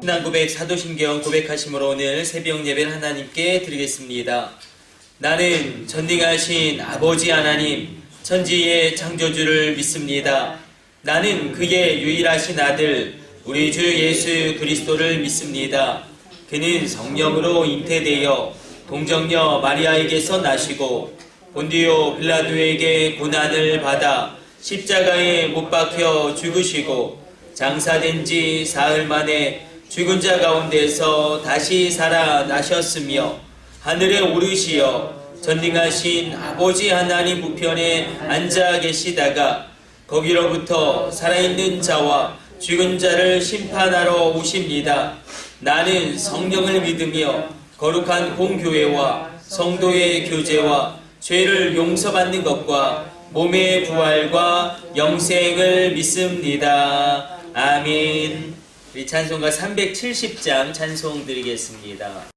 신앙 고백 사도신경 고백하심으로 오늘 새벽 예배를 하나님께 드리겠습니다. 나는 전능하신 아버지 하나님 천지의 창조주를 믿습니다. 나는 그의 유일하신 아들 우리 주 예수 그리스도를 믿습니다. 그는 성령으로 잉태되어 동정녀 마리아에게서 나시고 본디오 빌라도에게 고난을 받아 십자가에 못 박혀 죽으시고 장사된 지 사흘 만에 죽은 자 가운데서 다시 살아나셨으며 하늘에 오르시어 전능하신 아버지 하나님 우편에 앉아 계시다가 거기로부터 살아있는 자와 죽은 자를 심판하러 오십니다. 나는 성령을 믿으며 거룩한 공교회와 성도의 교제와 죄를 용서받는 것과 몸의 부활과 영생을 믿습니다. 아멘. 우리 찬송가 370장 찬송 드리겠습니다.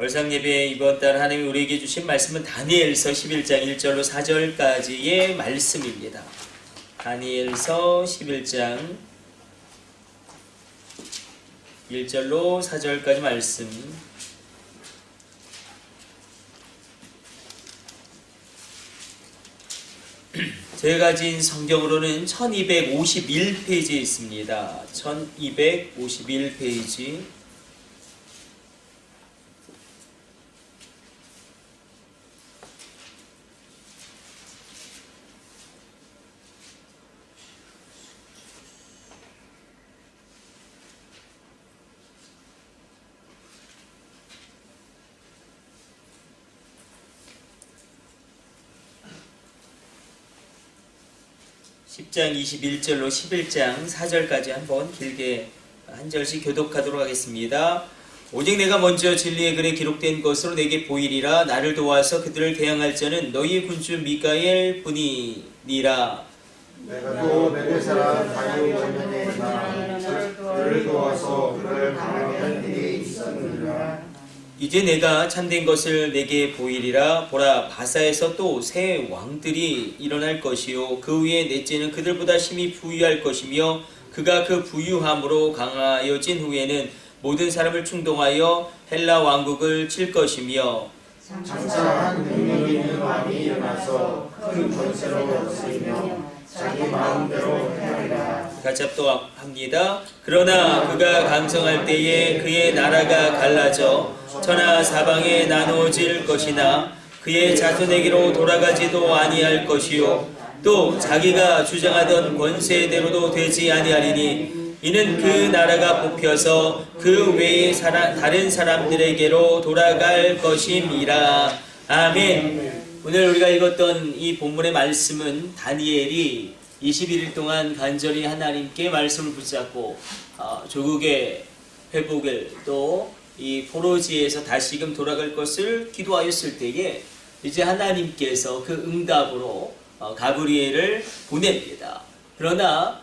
월상 예배 이번 달 하나님이 우리에게 주신 말씀은 다니엘서 11장 1절로 4절까지의 말씀입니다. 다니엘서 11장 1절로 4절까지 말씀. 제가 가진 성경으로는 1251페이지에 있습니다. 1251페이지. 10장 21절로 11장 4절까지 한번 길게 한 절씩 교독하도록 하겠습니다. 오직 내가 먼저 진리의 글에 기록된 것으로 내게 보이리라. 나를 도와서 그들을 대항할 자는 너희 군주 미가엘 뿐이니라. 내가 또 메대 사람 다니엘 원년에 그를 도와서 그를 강하게 한 일이 있었느니라. 이제 내가 참된 것을 내게 보이리라. 보라, 바사에서 또 새 왕들이 일어날 것이요 그 위에 넷째는 그들보다 심히 부유할 것이며 그가 그 부유함으로 강하여진 후에는 모든 사람을 충동하여 헬라 왕국을 칠 것이며 장차 한 능력 있는 왕이 일어나서 큰 권세로 거스리며 자기 마음대로 행하리라. 같이 합독합니다. 그러나 그가 강성할 때에 그의 나라가 갈라져 천하 사방에 나누어질 것이나 그의 자손에게로 돌아가지도 아니할 것이요 또 자기가 주장하던 권세대로도 되지 아니하리니 이는 그 나라가 뽑혀서 그 외의 다른 사람들에게로 돌아갈 것임이라. 아멘. 오늘 우리가 읽었던 이 본문의 말씀은 다니엘이 21일 동안 간절히 하나님께 말씀을 붙잡고 조국의 회복을 또 이 포로지에서 다시금 돌아갈 것을 기도하였을 때에 이제 하나님께서 그 응답으로 가브리엘을 보냅니다. 그러나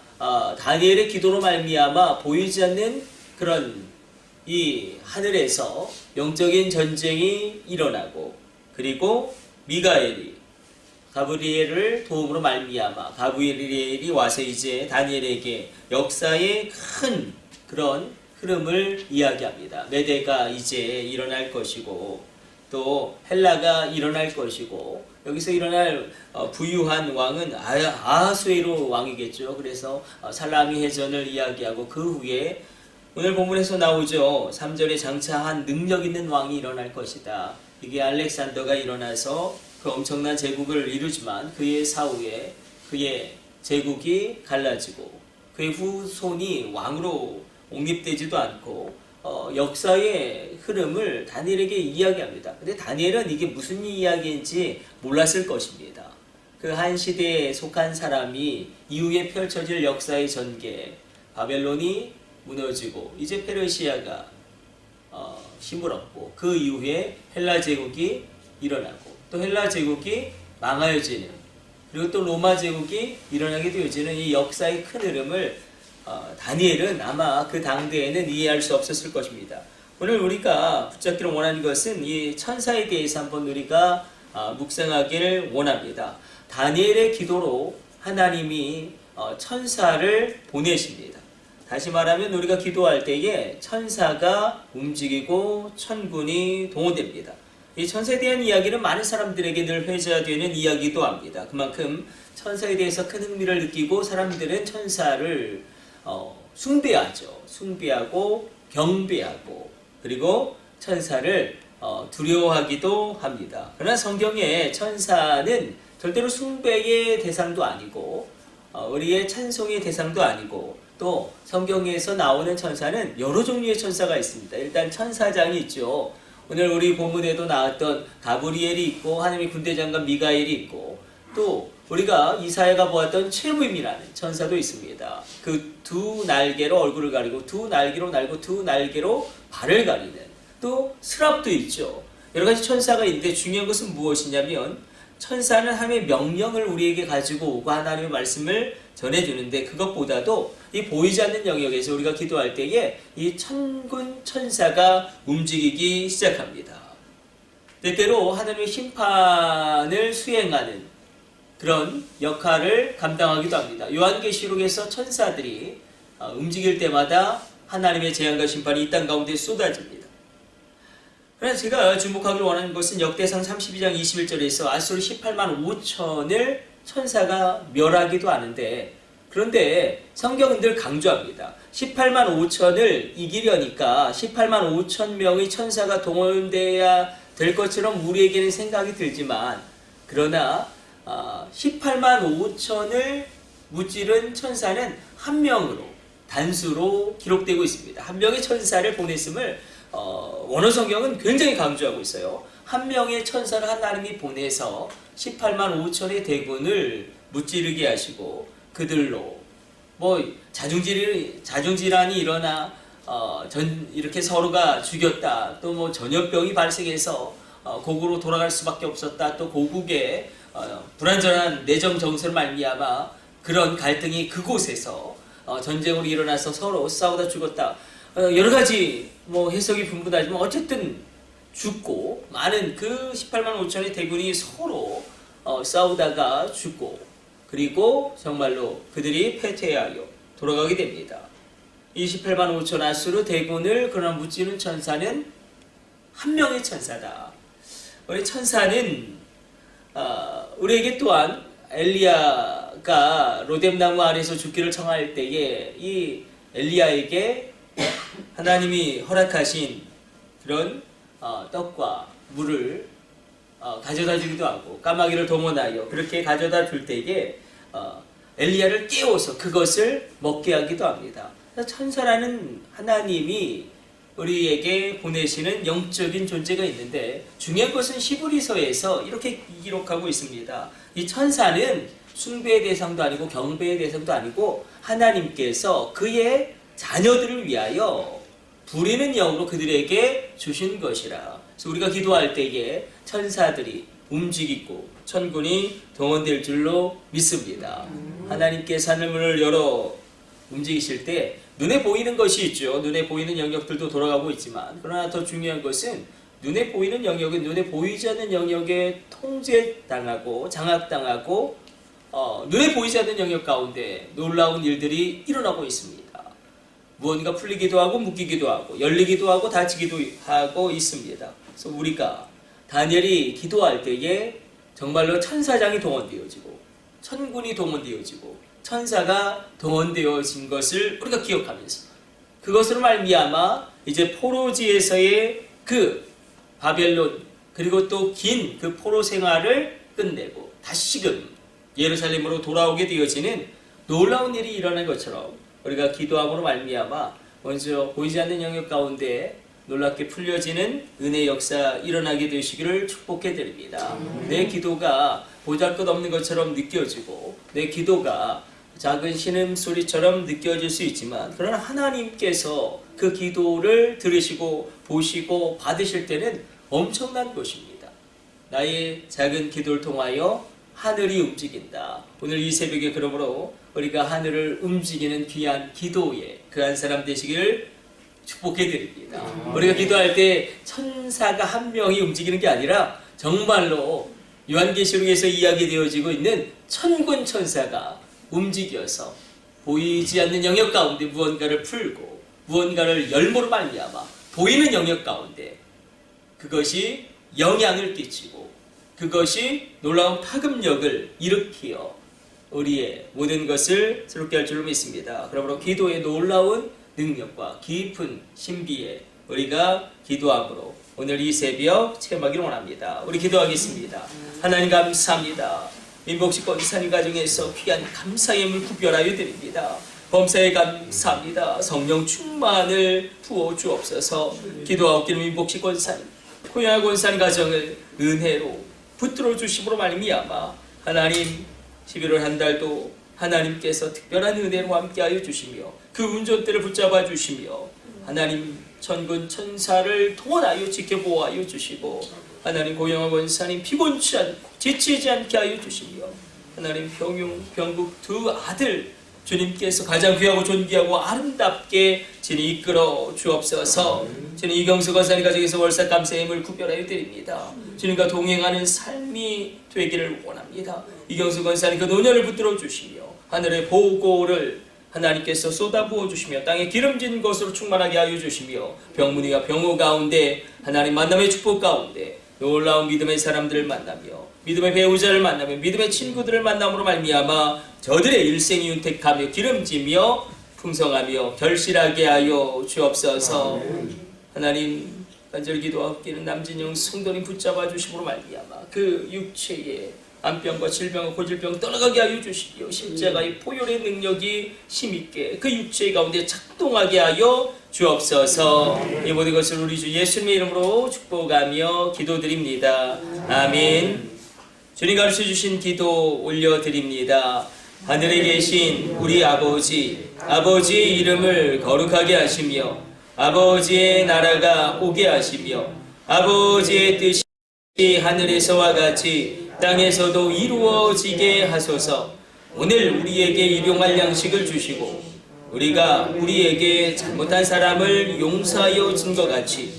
다니엘의 기도로 말미암아 보이지 않는 그런 이 하늘에서 영적인 전쟁이 일어나고 그리고 미가엘이 가브리엘을 도움으로 말미암아 가브리엘이 와서 이제 다니엘에게 역사의 큰 그런 흐름을 이야기합니다. 메대가 이제 일어날 것이고 또 헬라가 일어날 것이고 여기서 일어날 부유한 왕은 아하수에로 왕이겠죠. 그래서 살라미 해전을 이야기하고 그 후에 오늘 본문에서 나오죠. 3절에 장차 한 능력 있는 왕이 일어날 것이다. 이게 알렉산더가 일어나서 그 엄청난 제국을 이루지만 그의 사후에 그의 제국이 갈라지고 그의 후손이 왕으로 옹립되지도 않고 역사의 흐름을 다니엘에게 이야기합니다. 근데 다니엘은 이게 무슨 이야기인지 몰랐을 것입니다. 그 한 시대에 속한 사람이 이후에 펼쳐질 역사의 전개, 바벨론이 무너지고 이제 페르시아가 힘을 얻고 그 이후에 헬라 제국이 일어나고 또 헬라 제국이 망하여지는 그리고 또 로마 제국이 일어나게 되어지는 이 역사의 큰 흐름을 다니엘은 아마 그 당대에는 이해할 수 없었을 것입니다. 오늘 우리가 붙잡기를 원하는 것은 이 천사에 대해서 한번 우리가 묵상하기를 원합니다. 다니엘의 기도로 하나님이 천사를 보내십니다. 다시 말하면 우리가 기도할 때에 천사가 움직이고 천군이 동원됩니다. 이 천사에 대한 이야기는 많은 사람들에게 늘 회자되는 이야기도 합니다. 그만큼 천사에 대해서 큰 흥미를 느끼고 사람들은 천사를 숭배하죠. 숭배하고 경배하고 그리고 천사를 두려워하기도 합니다. 그러나 성경에 천사는 절대로 숭배의 대상도 아니고 우리의 찬송의 대상도 아니고 또 성경에서 나오는 천사는 여러 종류의 천사가 있습니다. 일단 천사장이 있죠. 오늘 우리 본문에도 나왔던 가브리엘이 있고 하나님의 군대장관 미가엘이 있고 또 우리가 이사야가 보았던 체르빔이라는 천사도 있습니다. 그 두 날개로 얼굴을 가리고 두 날개로 날고 두 날개로 발을 가리는 또 스랍도 있죠. 여러 가지 천사가 있는데 중요한 것은 무엇이냐면 천사는 하나님의 명령을 우리에게 가지고 오고 하나님의 말씀을 전해주는데 그것보다도 이 보이지 않는 영역에서 우리가 기도할 때에 이 천군 천사가 움직이기 시작합니다. 때때로 하나님의 심판을 수행하는 그런 역할을 감당하기도 합니다. 요한계시록에서 천사들이 움직일 때마다 하나님의 재앙과 심판이 이 땅 가운데 쏟아집니다. 그래서 제가 주목하길 원하는 것은 역대상 32장 21절에서 아수르 18만 5천을 천사가 멸하기도 하는데, 그런데 성경은 늘 강조합니다. 18만 5천을 이기려니까 18만 5천 명의 천사가 동원돼야 될 것처럼 우리에게는 생각이 들지만, 그러나 18만 5천을 무찌른 천사는 한 명으로, 단수로 기록되고 있습니다. 한 명의 천사를 보냈음을 원어 성경은 굉장히 강조하고 있어요. 한 명의 천사를 하나님이 보내서 18만 5천의 대군을 무찌르게 하시고, 그들로 뭐 자중질환이 일어나 이렇게 서로가 죽였다, 또 뭐 전염병이 발생해서 고국으로 돌아갈 수밖에 없었다, 또 고국에 불완전한 내정 정세로 말미암아 그런 갈등이 그곳에서 전쟁으로 일어나서 서로 싸우다 죽었다, 여러 가지 뭐 해석이 분분하지만 어쨌든 죽고, 많은 그 18만 5천의 대군이 서로 싸우다가 죽고, 그리고 정말로 그들이 패퇴하여 돌아가게 됩니다. 이 18만 5천 아수르 대군을 그러나 무찌르는 천사는 한 명의 천사다. 우리 천사는 우리에게 또한 엘리야가 로뎀나무 아래서 죽기를 청할 때에 이 엘리야에게 하나님이 허락하신 그런 떡과 물을 가져다 주기도 하고, 까마귀를 동원하여 그렇게 가져다 줄 때에 엘리야를 깨워서 그것을 먹게 하기도 합니다. 천사라는 하나님이 우리에게 보내시는 영적인 존재가 있는데, 중요한 것은 시브리서에서 이렇게 기록하고 있습니다. 이 천사는 숭배의 대상도 아니고 경배의 대상도 아니고 하나님께서 그의 자녀들을 위하여 부리는 영으로 그들에게 주신 것이라. 그래서 우리가 기도할 때에 천사들이 움직이고 천군이 동원될 줄로 믿습니다. 하나님께서 하늘문을 열어 움직이실 때 눈에 보이는 것이 있죠. 눈에 보이는 영역들도 돌아가고 있지만, 그러나 더 중요한 것은 눈에 보이는 영역은 눈에 보이지 않는 영역에 통제당하고 장악당하고 눈에 보이지 않는 영역 가운데 놀라운 일들이 일어나고 있습니다. 무언가 풀리기도 하고 묶이기도 하고 열리기도 하고 닫히기도 하고 있습니다. 그래서 우리가 다니엘이 기도할 때에 정말로 천사장이 동원되어지고 천군이 동원되어지고 천사가 동원되어진 것을 우리가 기억하면서, 그것으로 말미암아 이제 포로지에서의 그 바벨론, 그리고 또 긴 그 포로 생활을 끝내고 다시금 예루살렘으로 돌아오게 되어지는 놀라운 일이 일어난 것처럼, 우리가 기도함으로 말미암아 먼저 보이지 않는 영역 가운데 놀랍게 풀려지는 은혜 역사 일어나게 되시기를 축복해 드립니다. 내 기도가 보잘것없는 것처럼 느껴지고 내 기도가 작은 신음소리처럼 느껴질 수 있지만, 그러나 하나님께서 그 기도를 들으시고 보시고 받으실 때는 엄청난 것입니다. 나의 작은 기도를 통하여 하늘이 움직인다. 오늘 이 새벽에 그러므로 우리가 하늘을 움직이는 귀한 기도에 그한 사람 되시기를 축복해 드립니다. 우리가 기도할 때 천사가 한 명이 움직이는 게 아니라 정말로 요한계시록에서 이야기되어지고 있는 천군 천사가 움직여서 보이지 않는 영역 가운데 무언가를 풀고 무언가를 열모로 말미암아 보이는 영역 가운데 그것이 영향을 끼치고 그것이 놀라운 파급력을 일으키어 우리의 모든 것을 새롭게 할 줄로 믿습니다. 그러므로 기도의 놀라운 능력과 깊은 신비에 우리가 기도함으로 오늘 이 새벽 체험하기를 원합니다. 우리 기도하겠습니다. 하나님 감사합니다. 민복식 권사님 가정에서 귀한 감사의 물 구별하여 드립니다. 범사에 감사합니다. 성령 충만을 부어 주옵소서. 기도하옵기를 민복식 권사님, 고향 권사님 가정을 은혜로 붙들어 주심으로 말미암아 하나님 11월 한 달도 하나님께서 특별한 은혜로 함께하여 주시며 그 운전대를 붙잡아 주시며 하나님 천군 천사를 동원하여 지켜보아여 주시고 하나님 고영아 권사님 피곤치 않고 지치지 않게 하여 주시며 하나님 병용 병국 두 아들 주님께서 가장 귀하고 존귀하고 아름답게 주님 이끌어 주옵소서. 주님 이경수 권사님 가정에서 월삭 감사의 힘을 구별하여 드립니다. 주님과 동행하는 삶이 되기를 원합니다. 이경수 권사님 그 노년을 붙들어 주시며 하늘의 보고를 하나님께서 쏟아부어 주시며 땅에 기름진 것으로 충만하게 하여 주시며 병문이와 병호 가운데 하나님 만남의 축복 가운데 놀라운 믿음의 사람들을 만나며 믿음의 배우자를 만나며 믿음의 친구들을 만남으로 말미암아 저들의 일생이 윤택하며 기름지며 풍성하며 결실하게 하여 주옵소서. 하나님 간절히 기도하옵기는 남진영 성도님 붙잡아 주심으로 말미암아 그 육체의 암병과 질병과 고질병 떠나가게 하여 주시며 십자가의 포효의 능력이 힘있게 그 육체 가운데 작동하게 하여 주옵소서. 이 모든 것을 우리 주 예수님의 이름으로 축복하며 기도드립니다. 아멘. 주님 가르쳐 주신 기도 올려드립니다. 하늘에 계신 우리 아버지, 아버지의 이름을 거룩하게 하시며 아버지의 나라가 오게 하시며 아버지의 뜻이 하늘에서와 같이 땅에서도 이루어지게 하소서. 오늘 우리에게 일용할 양식을 주시고 우리가 우리에게 잘못한 사람을 용서하여 준 것 같이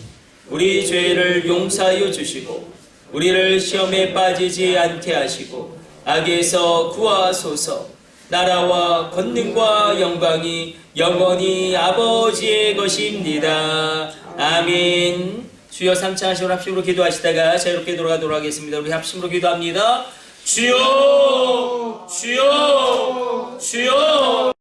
우리 죄를 용서하여 주시고 우리를 시험에 빠지지 않게 하시고 악에서 구하소서. 나라와 권능과 영광이 영원히 아버지의 것입니다. 아멘. 주여 삼차 하시고 합심으로 기도하시다가 자유롭게 돌아가도록 하겠습니다. 우리 합심으로 기도합니다. 주여 주여 주여